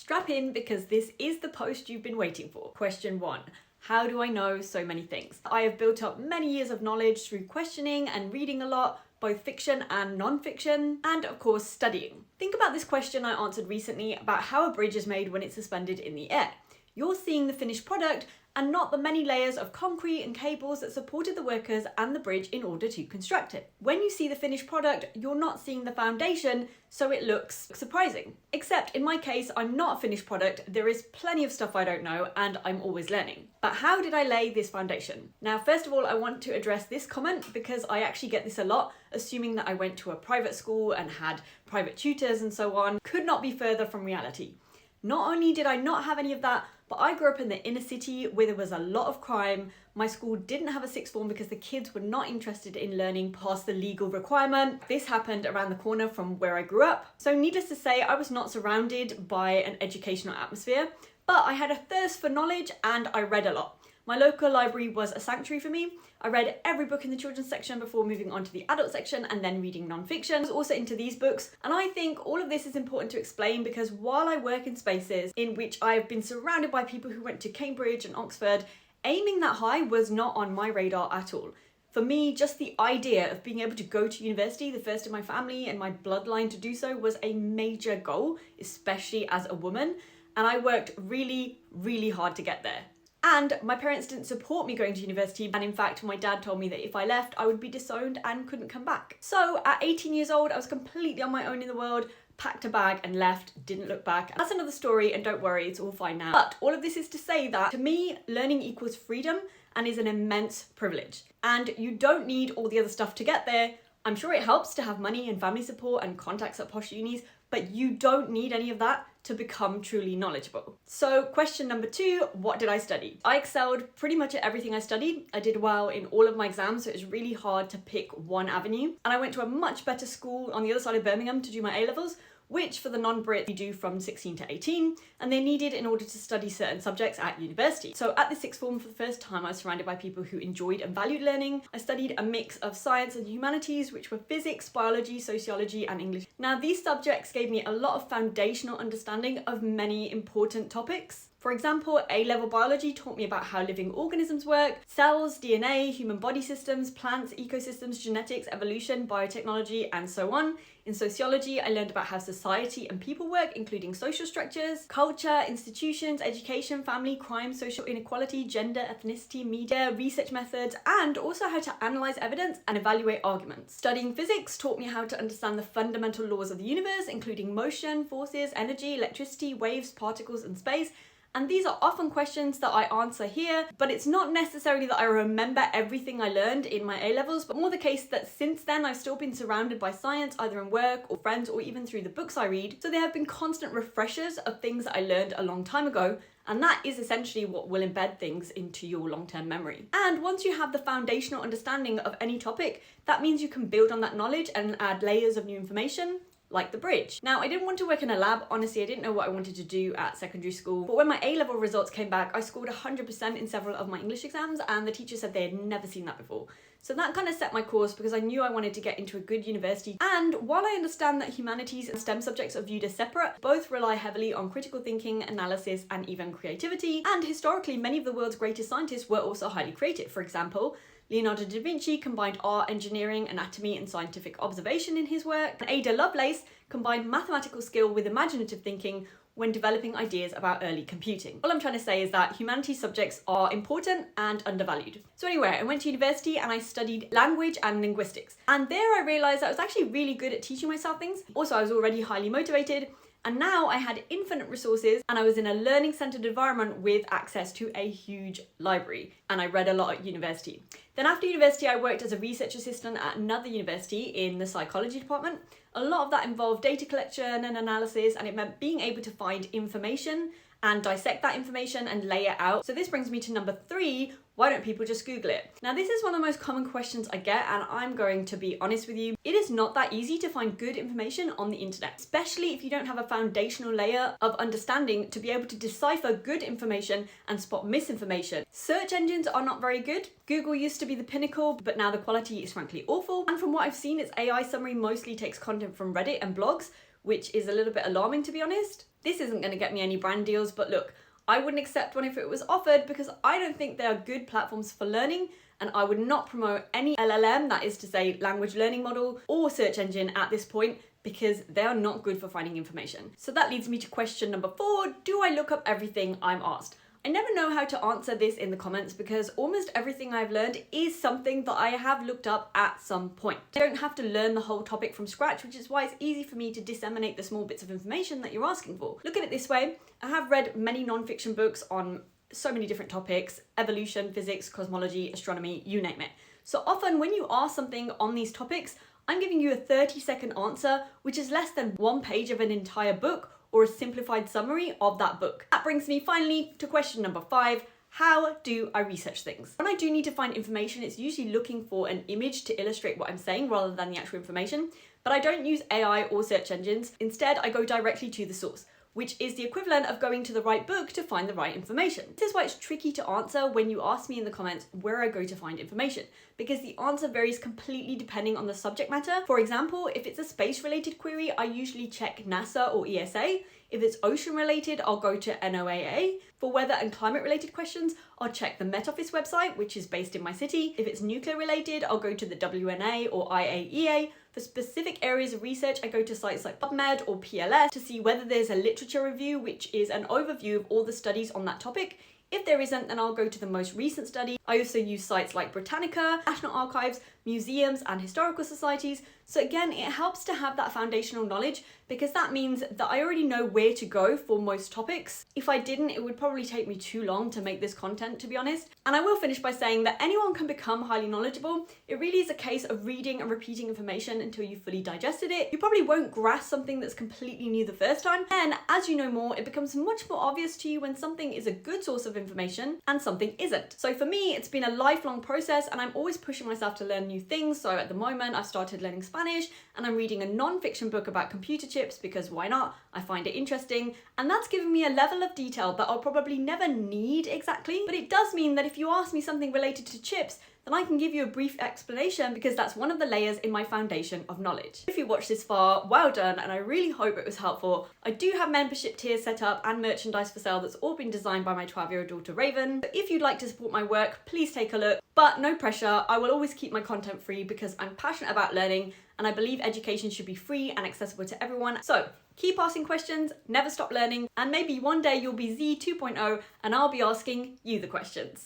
Strap in because this is the post you've been waiting for. Question 1. How do I know so many things? I have built up many years of knowledge through questioning and reading a lot, both fiction and non-fiction, and of course studying. Think about this question I answered recently about how a bridge is made when it's suspended in the air. You're seeing the finished product and not the many layers of concrete and cables that supported the workers and the bridge in order to construct it. When you see the finished product, you're not seeing the foundation, so it looks surprising. Except in my case, I'm not a finished product. There is plenty of stuff I don't know and I'm always learning. But how did I lay this foundation? Now, first of all, I want to address this comment because I actually get this a lot, assuming that I went to a private school and had private tutors and so on. Could not be further from reality. Not only did I not have any of that, but I grew up in the inner city where there was a lot of crime. My school didn't have a sixth form because the kids were not interested in learning past the legal requirement. This happened around the corner from where I grew up. So needless to say, I was not surrounded by an educational atmosphere, but I had a thirst for knowledge and I read a lot. My local library was a sanctuary for me. I read every book in the children's section before moving on to the adult section and then reading non-fiction. I was also into these books, and I think all of this is important to explain because while I work in spaces in which I have been surrounded by people who went to Cambridge and Oxford, aiming that high was not on my radar at all. For me, just the idea of being able to go to university, the first in my family and my bloodline to do so, was a major goal, especially as a woman, and I worked really, really hard to get there. And my parents didn't support me going to university, and in fact my dad told me that if I left I would be disowned and couldn't come back. So at 18 years old I was completely on my own in the world, packed a bag and left, didn't look back. That's another story and don't worry, it's all fine now. But all of this is to say that to me learning equals freedom and is an immense privilege. And you don't need all the other stuff to get there. I'm sure it helps to have money and family support and contacts at posh unis, but you don't need any of that to become truly knowledgeable. So question number 2, what did I study? I excelled pretty much at everything I studied. I did well in all of my exams, so it was really hard to pick one avenue. And I went to a much better school on the other side of Birmingham to do my A-levels, which for the non-Brit you do from 16 to 18, and they're needed in order to study certain subjects at university. So at the sixth form, for the first time, I was surrounded by people who enjoyed and valued learning. I studied a mix of science and humanities, which were physics, biology, sociology, and English. Now, these subjects gave me a lot of foundational understanding of many important topics. For example, A-level biology taught me about how living organisms work, cells, DNA, human body systems, plants, ecosystems, genetics, evolution, biotechnology, and so on. In sociology, I learned about how society and people work, including social structures, culture, institutions, education, family, crime, social inequality, gender, ethnicity, media, research methods, and also how to analyze evidence and evaluate arguments. Studying physics taught me how to understand the fundamental laws of the universe, including motion, forces, energy, electricity, waves, particles, and space. And these are often questions that I answer here, but it's not necessarily that I remember everything I learned in my A-levels, but more the case that since then I've still been surrounded by science, either in work or friends or even through the books I read. So there have been constant refreshers of things that I learned a long time ago, and that is essentially what will embed things into your long-term memory. And once you have the foundational understanding of any topic, that means you can build on that knowledge and add layers of new information, like the bridge. Now, I didn't want to work in a lab. Honestly, I didn't know what I wanted to do at secondary school. But when my A-level results came back, I scored 100% in several of my English exams, and the teacher said they had never seen that before. So that kind of set my course because I knew I wanted to get into a good university. And while I understand that humanities and STEM subjects are viewed as separate, both rely heavily on critical thinking, analysis, and even creativity. And historically, many of the world's greatest scientists were also highly creative. For example, Leonardo da Vinci combined art, engineering, anatomy, and scientific observation in his work. And Ada Lovelace combined mathematical skill with imaginative thinking when developing ideas about early computing. All I'm trying to say is that humanities subjects are important and undervalued. So anyway, I went to university and I studied language and linguistics. And there I realized I was actually really good at teaching myself things. Also, I was already highly motivated. And now I had infinite resources and I was in a learning-centered environment with access to a huge library, and I read a lot at university. Then after university, I worked as a research assistant at another university in the psychology department. A lot of that involved data collection and analysis, and it meant being able to find information and dissect that information and lay it out. So this brings me to number 3, why don't people just Google it? Now, this is one of the most common questions I get, and I'm going to be honest with you. It is not that easy to find good information on the internet, especially if you don't have a foundational layer of understanding to be able to decipher good information and spot misinformation. Search engines are not very good. Google used to be the pinnacle, but now the quality is frankly awful. And from what I've seen, its AI summary mostly takes content from Reddit and blogs, which is a little bit alarming, to be honest. This isn't going to get me any brand deals, but look, I wouldn't accept one if it was offered because I don't think they are good platforms for learning, and I would not promote any LLM, that is to say language learning model, or search engine at this point, because they are not good for finding information. So that leads me to question number 4. Do I look up everything I'm asked? I never know how to answer this in the comments because almost everything I've learned is something that I have looked up at some point. I don't have to learn the whole topic from scratch, which is why it's easy for me to disseminate the small bits of information that you're asking for. Look at it this way, I have read many non-fiction books on so many different topics: evolution, physics, cosmology, astronomy, you name it. So often when you ask something on these topics, I'm giving you a 30-second answer, which is less than 1 page of an entire book or a simplified summary of that book. That brings me finally to question number 5. How do I research things? When I do need to find information, it's usually looking for an image to illustrate what I'm saying rather than the actual information, but I don't use AI or search engines. Instead, I go directly to the source, which is the equivalent of going to the right book to find the right information. This is why it's tricky to answer when you ask me in the comments where I go to find information, because the answer varies completely depending on the subject matter. For example, if it's a space-related query, I usually check NASA or ESA. If it's ocean-related, I'll go to NOAA. For weather and climate-related questions, I'll check the Met Office website, which is based in my city. If it's nuclear-related, I'll go to the WNA or IAEA. For specific areas of research, I go to sites like PubMed or PLS to see whether there's a literature review, which is an overview of all the studies on that topic. If there isn't, then I'll go to the most recent study. I also use sites like Britannica, National Archives, museums, and historical societies. So again, it helps to have that foundational knowledge because that means that I already know where to go for most topics. If I didn't, it would probably take me too long to make this content, to be honest. And I will finish by saying that anyone can become highly knowledgeable. It really is a case of reading and repeating information until you've fully digested it. You probably won't grasp something that's completely new the first time. And as you know more, it becomes much more obvious to you when something is a good source of information and something isn't. So for me, it's been a lifelong process and I'm always pushing myself to learn new things. So at the moment, I've started learning Spanish and I'm reading a non-fiction book about computer chips because why not? I find it interesting, and that's given me a level of detail that I'll probably never need exactly, but it does mean that if you ask me something related to chips, then I can give you a brief explanation because that's one of the layers in my foundation of knowledge. If you watched this far, well done, and I really hope it was helpful. I do have membership tiers set up and merchandise for sale that's all been designed by my 12-year-old daughter Raven. So if you'd like to support my work, please take a look, but no pressure. I will always keep my content free because I'm passionate about learning and I believe education should be free and accessible to everyone. So keep asking questions, never stop learning, and maybe one day you'll be Z 2.0 and I'll be asking you the questions.